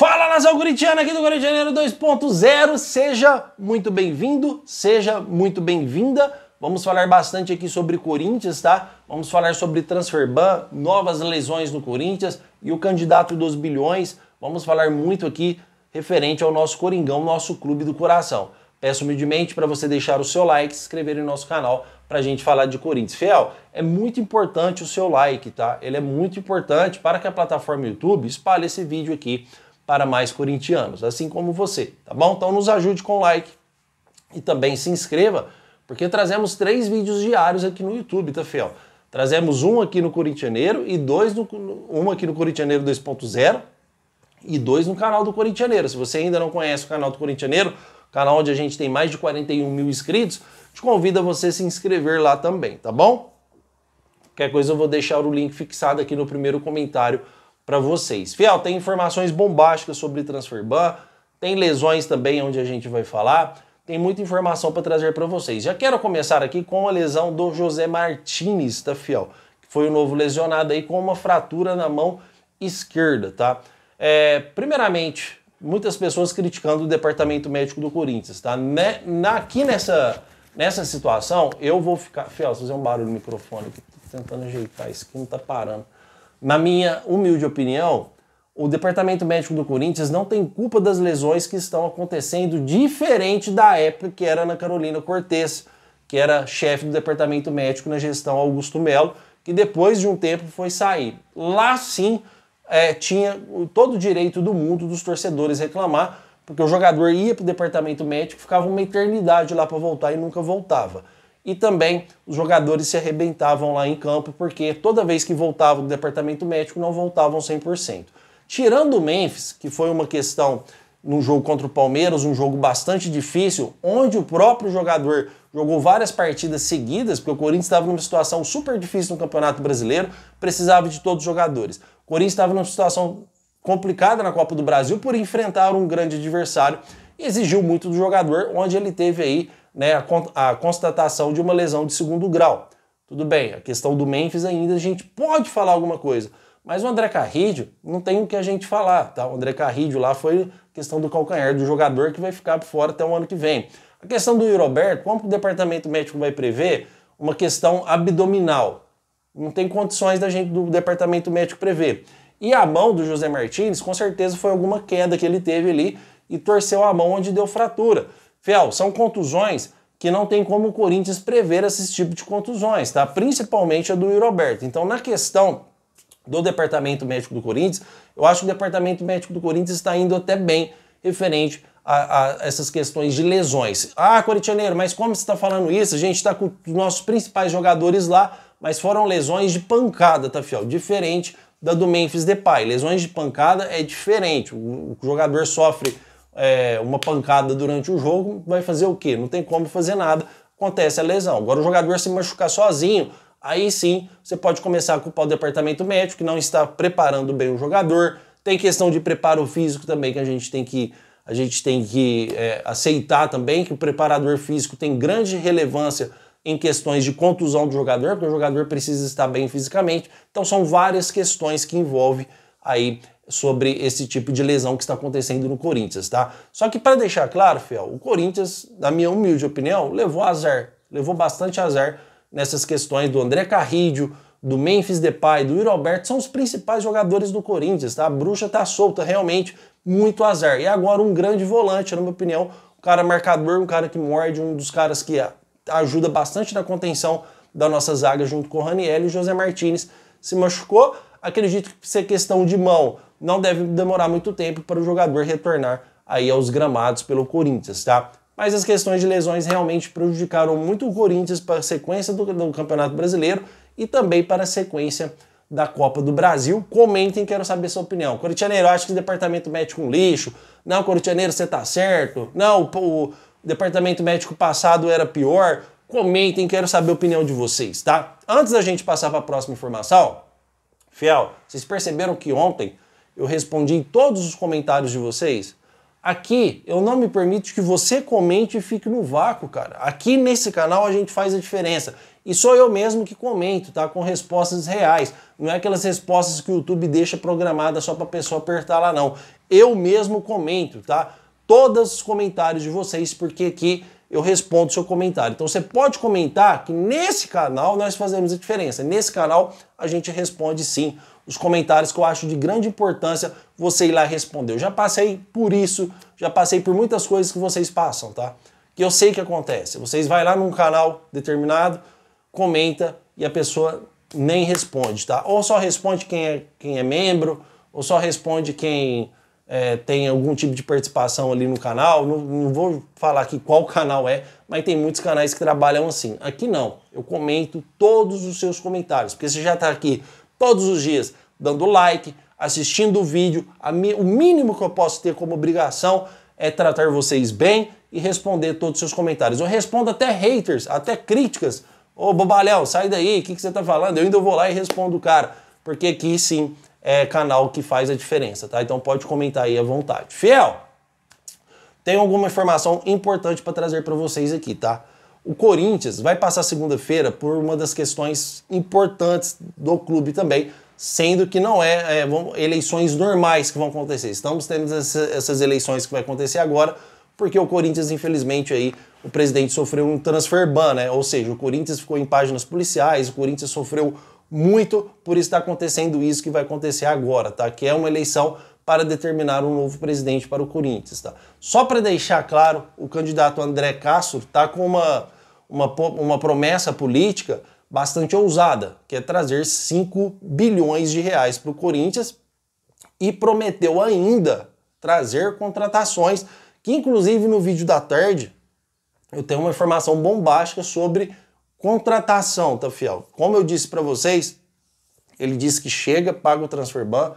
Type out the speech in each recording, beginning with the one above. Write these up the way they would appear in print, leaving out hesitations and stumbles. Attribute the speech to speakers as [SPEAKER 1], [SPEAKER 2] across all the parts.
[SPEAKER 1] Fala, nação corintiana aqui do Corintianeiro 2.0, seja muito bem-vindo, seja muito bem-vinda. Vamos falar bastante aqui sobre Corinthians, tá? Vamos falar sobre transferban, novas lesões no Corinthians e o candidato dos bilhões. Vamos falar muito aqui referente ao nosso Coringão, nosso clube do coração. Peço humildemente para você deixar o seu like, se inscrever no nosso canal para a gente falar de Corinthians. Fiel, é muito importante o seu like, tá? Ele é muito importante para que a plataforma YouTube espalhe esse vídeo aqui para mais corintianos, assim como você, tá bom? Então nos ajude com o like e também se inscreva, porque trazemos 3 vídeos diários aqui no YouTube, tá, Fiel? Trazemos um aqui no Corintianeiro e um aqui no Corintianeiro 2.0 e 2 no canal do Corintianeiro. Se você ainda não conhece o canal do Corintianeiro, canal onde a gente tem mais de 41 mil inscritos, te convido a você se inscrever lá também, tá bom? Qualquer coisa eu vou deixar o link fixado aqui no primeiro comentário para vocês. Fiel, tem informações bombásticas sobre transferban, tem lesões também onde a gente vai falar, tem muita informação para trazer para vocês. Já quero começar aqui com a lesão do José Martínez, tá, Fiel? Que foi o novo lesionado aí com uma fratura na mão esquerda, tá? Primeiramente, muitas pessoas criticando o departamento médico do Corinthians, tá? Aqui nessa situação, eu vou ficar... Fiel, fazer um barulho no microfone aqui, tô tentando ajeitar, isso aqui não tá parando. Na minha humilde opinião, o departamento médico do Corinthians não tem culpa das lesões que estão acontecendo, diferente da época que era na Carolina Cortez, que era chefe do departamento médico na gestão Augusto Melo, que depois de um tempo foi sair. Lá sim, tinha todo o direito do mundo dos torcedores reclamar, porque o jogador ia para o departamento médico, ficava uma eternidade lá para voltar e nunca voltava. E também os jogadores se arrebentavam lá em campo, porque toda vez que voltavam do departamento médico não voltavam 100%. Tirando o Memphis, que foi uma questão num jogo contra o Palmeiras, um jogo bastante difícil, onde o próprio jogador jogou várias partidas seguidas, porque o Corinthians estava numa situação super difícil no Campeonato Brasileiro, precisava de todos os jogadores. O Corinthians estava numa situação complicada na Copa do Brasil por enfrentar um grande adversário e exigiu muito do jogador, onde ele teve aí, né, a constatação de uma lesão de 2º grau. Tudo bem, a questão do Memphis ainda a gente pode falar alguma coisa, mas o André Carrillo não tem o que a gente falar, tá? O André Carrillo lá foi questão do calcanhar do jogador que vai ficar por fora até o ano que vem. A questão do Yuri Alberto, como o departamento médico vai prever uma questão abdominal? Não tem condições do departamento médico prever. E a mão do José Martínez, com certeza foi alguma queda que ele teve ali e torceu a mão onde deu fratura. Fiel, são contusões que não tem como o Corinthians prever esse tipo de contusões, tá? Principalmente a do Yuri Alberto. Então, na questão do departamento médico do Corinthians, eu acho que o departamento médico do Corinthians está indo até bem referente a essas questões de lesões. Ah, corintianeiro, mas como você está falando isso? A gente está com os nossos principais jogadores lá, mas foram lesões de pancada, tá, Fiel? Diferente da do Memphis Depay. Lesões de pancada é diferente. O jogador sofre uma pancada durante o jogo, vai fazer o quê? Não tem como fazer nada, acontece a lesão. Agora o jogador se machucar sozinho, aí sim você pode começar a culpar o departamento médico, que não está preparando bem o jogador. Tem questão de preparo físico também, que a gente tem que aceitar também, que o preparador físico tem grande relevância em questões de contusão do jogador, porque o jogador precisa estar bem fisicamente. Então são várias questões que envolvem aí sobre esse tipo de lesão que está acontecendo no Corinthians, tá? Só que para deixar claro, Fiel, o Corinthians, na minha humilde opinião, levou azar, levou bastante azar nessas questões do André Carrillo, do Memphis Depay, do Yuri Alberto, são os principais jogadores do Corinthians, tá? A bruxa tá solta, realmente, muito azar. E agora um grande volante, na minha opinião, um cara marcador, um cara que morde, um dos caras que ajuda bastante na contenção da nossa zaga junto com o Raniel, e o José Martínez se machucou. Acredito que ser questão de mão não deve demorar muito tempo para o jogador retornar aí aos gramados pelo Corinthians, tá? Mas as questões de lesões realmente prejudicaram muito o Corinthians para a sequência do Campeonato Brasileiro e também para a sequência da Copa do Brasil. Comentem, quero saber sua opinião. Corintianeiro, acho que o departamento médico é um lixo. Não, Corintianeiro, você tá certo. Não, o departamento médico passado era pior. Comentem, quero saber a opinião de vocês, tá? Antes da gente passar para a próxima informação, Fiel, vocês perceberam que ontem eu respondi em todos os comentários de vocês? Aqui eu não me permito que você comente e fique no vácuo, cara. Aqui nesse canal a gente faz a diferença. E sou eu mesmo que comento, tá? Com respostas reais. Não é aquelas respostas que o YouTube deixa programada só para a pessoa apertar lá, não. Eu mesmo comento, tá? Todos os comentários de vocês, porque aqui eu respondo o seu comentário. Então você pode comentar que nesse canal nós fazemos a diferença. Nesse canal a gente responde sim os comentários que eu acho de grande importância você ir lá responder. Eu já passei por isso, já passei por muitas coisas que vocês passam, tá? Que eu sei que acontece. Vocês vai lá num canal determinado, comenta e a pessoa nem responde, tá? Ou só responde quem é membro, ou só responde quem tem algum tipo de participação ali no canal. Não vou falar aqui qual canal é, mas tem muitos canais que trabalham assim. Aqui não, eu comento todos os seus comentários, porque você já está aqui todos os dias dando like, assistindo o vídeo. O mínimo que eu posso ter como obrigação é tratar vocês bem e responder todos os seus comentários. Eu respondo até haters, até críticas. Ô bobalhão, sai daí, o que você tá falando? Eu ainda vou lá e respondo o cara, porque aqui sim é canal que faz a diferença, tá? Então pode comentar aí à vontade. Fiel, tem alguma informação importante para trazer para vocês aqui, tá? O Corinthians vai passar segunda-feira por uma das questões importantes do clube também, sendo que não eleições normais que vão acontecer. Estamos tendo essas eleições que vai acontecer agora, porque o Corinthians, infelizmente, aí, o presidente sofreu um transfer ban, né? Ou seja, o Corinthians ficou em páginas policiais, o Corinthians sofreu muito por estar acontecendo isso que vai acontecer agora, tá? Que é uma eleição para determinar um novo presidente para o Corinthians, tá? Só para deixar claro, o candidato André Castro tá com uma promessa política bastante ousada, que é trazer 5 bilhões de reais para o Corinthians e prometeu ainda trazer contratações, que inclusive no vídeo da tarde eu tenho uma informação bombástica sobre contratação, tá, fiel? Como eu disse para vocês, ele disse que chega, paga o transfer ban,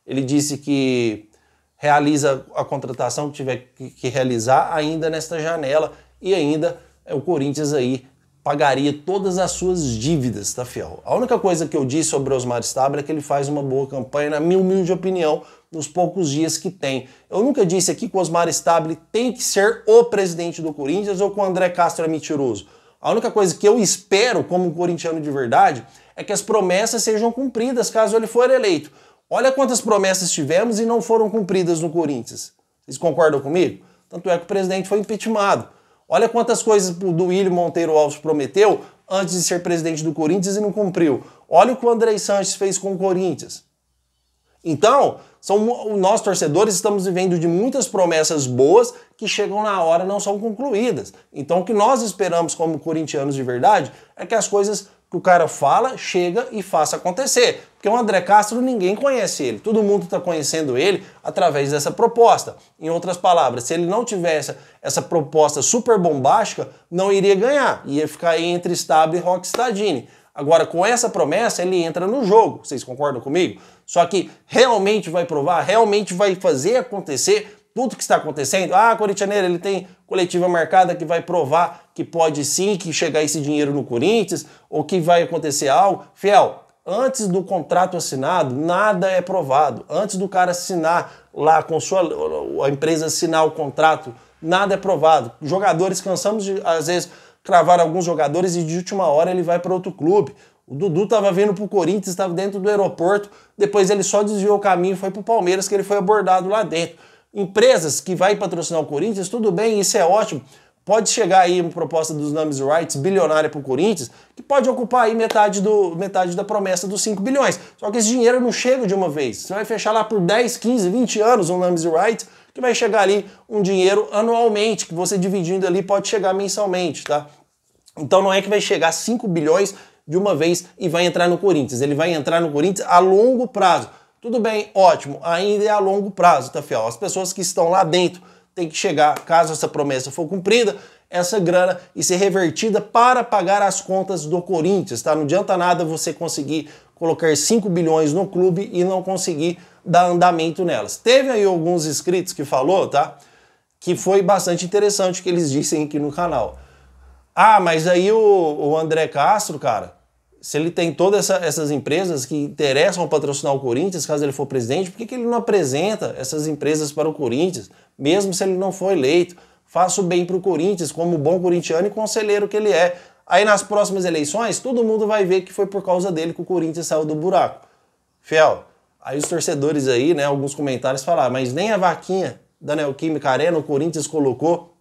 [SPEAKER 1] ele disse que realiza a contratação que tiver que realizar ainda nesta janela e ainda o Corinthians aí pagaria todas as suas dívidas, tá, fiel? A única coisa que eu disse sobre o Osmar Stabile é que ele faz uma boa campanha, na minha humilde opinião, nos poucos dias que tem. Eu nunca disse aqui que o Osmar Stabile tem que ser o presidente do Corinthians ou que o André Castro é mentiroso. A única coisa que eu espero, como um corintiano de verdade, é que as promessas sejam cumpridas caso ele for eleito. Olha quantas promessas tivemos e não foram cumpridas no Corinthians. Vocês concordam comigo? Tanto é que o presidente foi impeachmentado. Olha quantas coisas do William Monteiro Alves prometeu antes de ser presidente do Corinthians e não cumpriu. Olha o que o André Sanches fez com o Corinthians. Então, nós torcedores estamos vivendo de muitas promessas boas que chegam na hora e não são concluídas. Então o que nós esperamos como corintianos de verdade é que as coisas que o cara fala, chega e faça acontecer. Porque o André Castro ninguém conhece ele, todo mundo está conhecendo ele através dessa proposta. Em outras palavras, se ele não tivesse essa proposta super bombástica, não iria ganhar, ia ficar aí entre Stabile e Roque Stadini. Agora, com essa promessa, ele entra no jogo. Vocês concordam comigo? Só que realmente vai provar, realmente vai fazer acontecer tudo que está acontecendo. Ah, Corintianeiro, ele tem coletiva marcada que vai provar que pode sim que chegar esse dinheiro no Corinthians ou que vai acontecer algo. Fiel, antes do contrato assinado, nada é provado. Antes do cara assinar lá com a empresa assinar o contrato, nada é provado. Jogadores, cansamos de, às vezes, cravar alguns jogadores e de última hora ele vai para outro clube. O Dudu estava vindo para o Corinthians, estava dentro do aeroporto, depois ele só desviou o caminho e foi para o Palmeiras, que ele foi abordado lá dentro. Empresas que vai patrocinar o Corinthians, tudo bem, isso é ótimo. Pode chegar aí uma proposta dos Numbers Rights bilionária para o Corinthians, que pode ocupar aí metade da promessa dos 5 bilhões. Só que esse dinheiro não chega de uma vez. Você vai fechar lá por 10, 15, 20 anos um Numbers Rights, que vai chegar ali um dinheiro anualmente, que você dividindo ali pode chegar mensalmente, tá? Então não é que vai chegar 5 bilhões de uma vez e vai entrar no Corinthians. Ele vai entrar no Corinthians a longo prazo. Tudo bem, ótimo, ainda é a longo prazo, tá, fiel? As pessoas que estão lá dentro têm que chegar, caso essa promessa for cumprida, essa grana e ser revertida para pagar as contas do Corinthians, tá? Não adianta nada você conseguir colocar 5 bilhões no clube e não conseguir dar andamento nelas. Teve aí alguns inscritos que falou, tá? Que foi bastante interessante o que eles dissem aqui no canal. Ah, mas aí o André Castro, cara, se ele tem todas essas empresas que interessam patrocinar o Corinthians, caso ele for presidente, por que ele não apresenta essas empresas para o Corinthians, mesmo se ele não for eleito? Faça o bem para o Corinthians, como bom corintiano e conselheiro que ele é. Aí nas próximas eleições, todo mundo vai ver que foi por causa dele que o Corinthians saiu do buraco. Fiel, aí os torcedores aí, né, alguns comentários falaram, mas nem a vaquinha da Neoquímica Arena o Corinthians colocou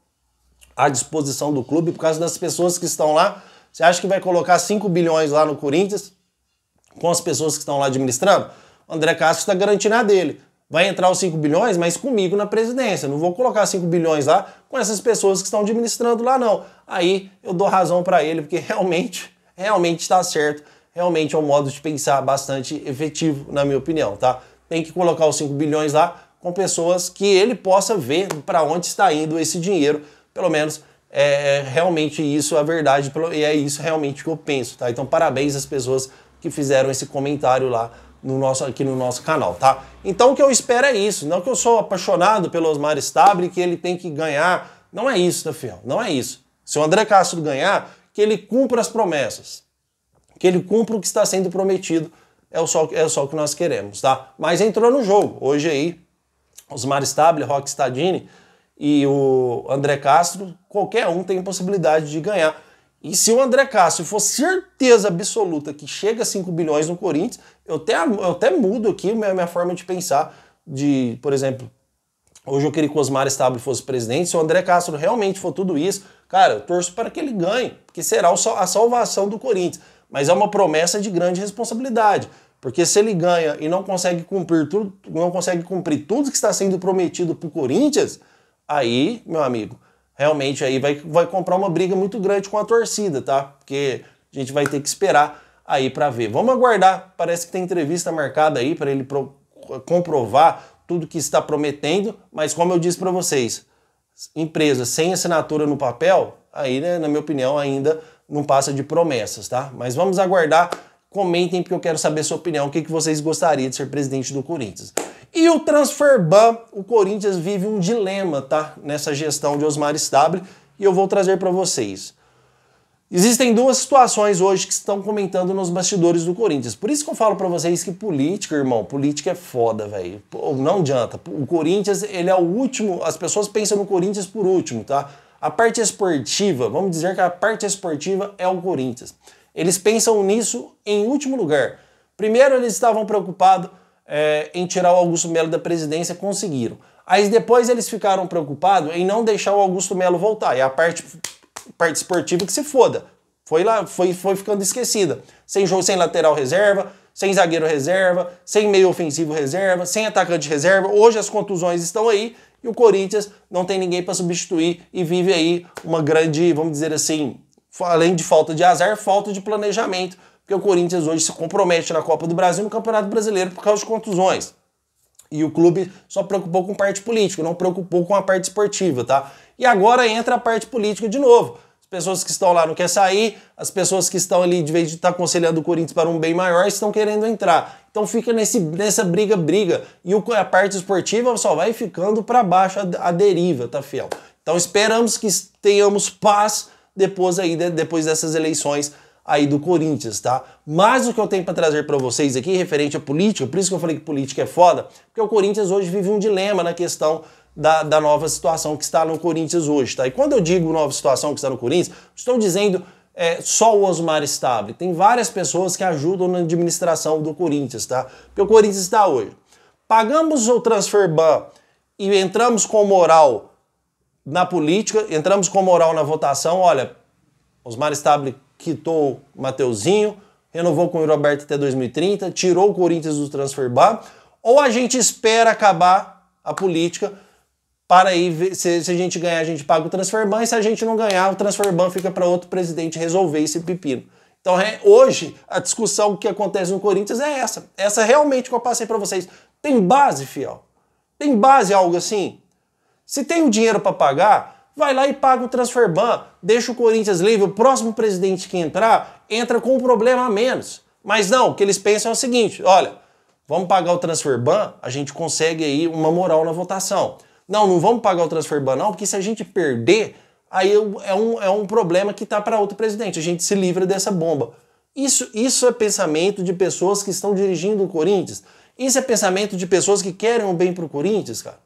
[SPEAKER 1] à disposição do clube por causa das pessoas que estão lá. Você acha que vai colocar 5 bilhões lá no Corinthians com as pessoas que estão lá administrando? O André Castro está garantindo a dele. Vai entrar os 5 bilhões, mas comigo na presidência. Não vou colocar 5 bilhões lá com essas pessoas que estão administrando lá, não. Aí eu dou razão para ele, porque realmente está certo. Realmente é um modo de pensar bastante efetivo, na minha opinião, tá? Tem que colocar os 5 bilhões lá com pessoas que ele possa ver para onde está indo esse dinheiro. Pelo menos realmente isso a verdade, e é isso realmente que eu penso, tá? Então parabéns às pessoas que fizeram esse comentário lá aqui no nosso canal, tá? Então o que eu espero é isso, não que eu sou apaixonado pelo Osmar Stabile, que ele tem que ganhar, não é isso, tá, fiel? Não é isso. Se o André Castro ganhar, que ele cumpra as promessas, que ele cumpra o que está sendo prometido, é só o que nós queremos, tá? Mas entrou no jogo, hoje aí, Osmar Stabile, Roque Stadini e o André Castro, qualquer um tem possibilidade de ganhar. E se o André Castro for certeza absoluta que chega a 5 bilhões no Corinthians, eu até mudo aqui a minha forma de pensar, por exemplo, hoje eu queria que o Osmar Stabile fosse presidente, se o André Castro realmente for tudo isso, cara, eu torço para que ele ganhe, porque será a salvação do Corinthians. Mas é uma promessa de grande responsabilidade, porque se ele ganha e não consegue cumprir tudo que está sendo prometido para o Corinthians, aí, meu amigo, realmente aí vai comprar uma briga muito grande com a torcida, tá? Porque a gente vai ter que esperar aí para ver. Vamos aguardar, parece que tem entrevista marcada aí para ele comprovar tudo que está prometendo, mas como eu disse para vocês, empresa sem assinatura no papel, aí, né, na minha opinião, ainda não passa de promessas, tá? Mas vamos aguardar, comentem porque eu quero saber sua opinião, o que vocês gostariam de ser presidente do Corinthians. E o transfer ban, o Corinthians vive um dilema, tá? Nessa gestão de Osmar Stabile, e eu vou trazer para vocês. Existem duas situações hoje que estão comentando nos bastidores do Corinthians. Por isso que eu falo para vocês que política, irmão, política é foda, velho. Não adianta. O Corinthians, ele é o último, as pessoas pensam no Corinthians por último, tá? A parte esportiva, vamos dizer que a parte esportiva é o Corinthians. Eles pensam nisso em último lugar. Primeiro eles estavam preocupados em tirar o Augusto Melo da presidência, conseguiram. Aí depois eles ficaram preocupados em não deixar o Augusto Melo voltar. E a parte esportiva que se foda. Foi ficando esquecida. Sem jogo, sem lateral reserva, sem zagueiro reserva, sem meio ofensivo reserva, sem atacante reserva. Hoje as contusões estão aí e o Corinthians não tem ninguém para substituir e vive aí uma grande, vamos dizer assim, além de falta de azar, falta de planejamento, porque o Corinthians hoje se compromete na Copa do Brasil e no Campeonato Brasileiro por causa de contusões. E o clube só preocupou com parte política, não preocupou com a parte esportiva, tá? E agora entra a parte política de novo. As pessoas que estão lá não querem sair, as pessoas que estão ali, de vez de estar aconselhando o Corinthians para um bem maior, estão querendo entrar. Então fica nessa briga. E a parte esportiva só vai ficando para baixo a deriva, tá, fiel? Então esperamos que tenhamos paz depois dessas eleições aí do Corinthians, tá? Mas o que eu tenho para trazer para vocês aqui referente à política, por isso que eu falei que política é foda, porque o Corinthians hoje vive um dilema na questão da nova situação que está no Corinthians hoje, tá? E quando eu digo nova situação que está no Corinthians, estou dizendo só o Osmar Stabile. Tem várias pessoas que ajudam na administração do Corinthians, tá? Porque o Corinthians está hoje. Pagamos o transfer ban e entramos com moral na política, entramos com moral na votação, olha, Osmar Stabile quitou o Mateuzinho, renovou com o Roberto até 2030, tirou o Corinthians do transfer ban, ou a gente espera acabar a política para aí, se a gente ganhar, a gente paga o transfer ban, e se a gente não ganhar, o transfer ban fica para outro presidente resolver esse pepino. Então, hoje, a discussão que acontece no Corinthians é essa. Essa realmente que eu passei para vocês. Tem base, fiel? Tem base algo assim? Se tem o dinheiro para pagar, vai lá e paga o transfer ban, deixa o Corinthians livre, o próximo presidente que entrar, entra com um problema a menos. Mas não, o que eles pensam é o seguinte, olha, vamos pagar o transfer ban, a gente consegue aí uma moral na votação. Não vamos pagar o transfer ban não, porque se a gente perder, aí é um problema que tá para outro presidente, a gente se livra dessa bomba. Isso é pensamento de pessoas que estão dirigindo o Corinthians, isso é pensamento de pessoas que querem o bem pro Corinthians, cara.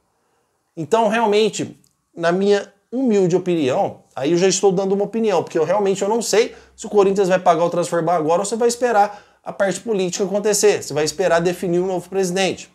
[SPEAKER 1] Então, realmente, na minha humilde opinião, aí eu já estou dando uma opinião, porque eu realmente não sei se o Corinthians vai pagar o transferban agora ou se vai esperar a parte política acontecer, se vai esperar definir um novo presidente.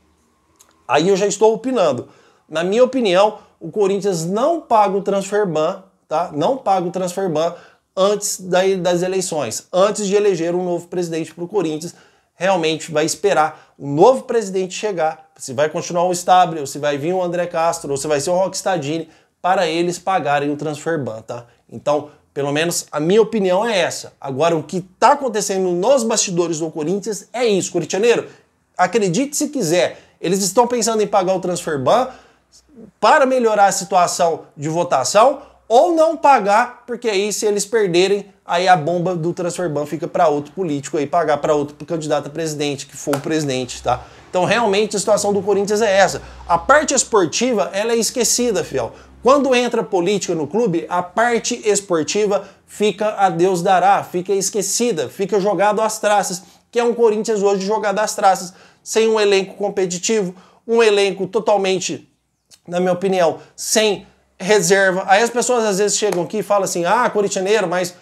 [SPEAKER 1] Aí eu já estou opinando. Na minha opinião, o Corinthians não paga o transferban, tá? Não paga o transferban antes das eleições, antes de eleger um novo presidente para o Corinthians. Realmente vai esperar o novo presidente chegar, se vai continuar o Stabile, ou se vai vir o André Castro, ou se vai ser o Roque Stadini, para eles pagarem o transferban, tá? Então, pelo menos a minha opinião é essa. Agora, o que está acontecendo nos bastidores do Corinthians é isso, corintianeiro. Acredite se quiser, eles estão pensando em pagar o transferban para melhorar a situação de votação ou não pagar, porque aí se eles perderem, aí a bomba do transferban fica para outro político aí, pagar para outro candidato a presidente, que for o presidente, tá? Então realmente a situação do Corinthians é essa. A parte esportiva, ela é esquecida, fiel. Quando entra política no clube, a parte esportiva fica a Deus dará, fica esquecida, fica jogado às traças, que é um Corinthians hoje jogado às traças, sem um elenco competitivo, um elenco totalmente, na minha opinião, sem reserva. Aí as pessoas às vezes chegam aqui e falam assim, ah, corintianeiro, mas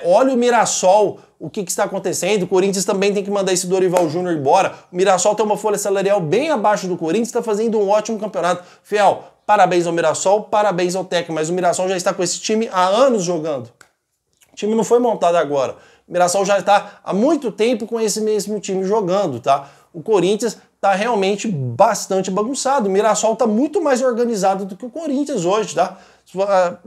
[SPEAKER 1] olha o Mirassol, o que está acontecendo, o Corinthians também tem que mandar esse Dorival Júnior embora, o Mirassol tem uma folha salarial bem abaixo do Corinthians, está fazendo um ótimo campeonato. Fiel, parabéns ao Mirassol, parabéns ao técnico, mas o Mirassol já está com esse time há anos jogando. O time não foi montado agora. O Mirassol já está há muito tempo com esse mesmo time jogando, tá? O Corinthians tá realmente bastante bagunçado. O Mirassol tá muito mais organizado do que o Corinthians hoje, tá?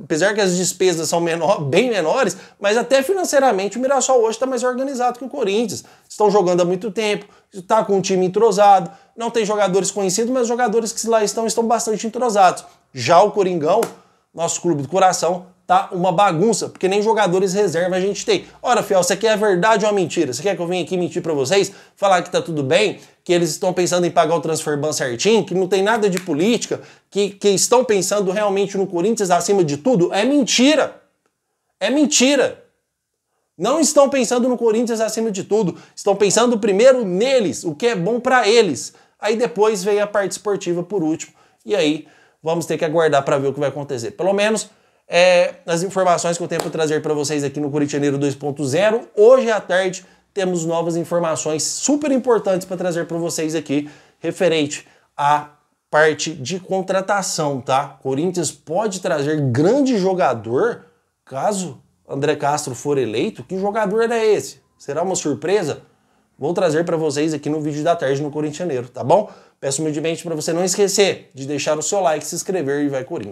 [SPEAKER 1] Apesar que as despesas são bem menores, mas até financeiramente o Mirassol hoje está mais organizado que o Corinthians. Estão jogando há muito tempo, está com um time entrosado, não tem jogadores conhecidos, mas os jogadores que lá estão bastante entrosados. Já o Coringão, nosso clube do coração, tá uma bagunça, porque nem jogadores reserva a gente tem. Ora, fiel, você quer verdade ou mentira? Você quer que eu venha aqui mentir pra vocês? Falar que tá tudo bem? Que eles estão pensando em pagar o transferban certinho? Que não tem nada de política? Que estão pensando realmente no Corinthians acima de tudo? É mentira! É mentira! Não estão pensando no Corinthians acima de tudo. Estão pensando primeiro neles, o que é bom pra eles. Aí depois vem a parte esportiva por último. E aí vamos ter que aguardar para ver o que vai acontecer. Pelo menos as informações que eu tenho para trazer para vocês aqui no Corintianeiro 2.0. Hoje à tarde temos novas informações super importantes para trazer para vocês aqui, referente à parte de contratação, tá? Corinthians pode trazer grande jogador, caso André Castro for eleito. Que jogador é esse? Será uma surpresa? Vou trazer para vocês aqui no vídeo da tarde no Corintianeiro, tá bom? Peço humildemente para você não esquecer de deixar o seu like, se inscrever e vai Corinthians!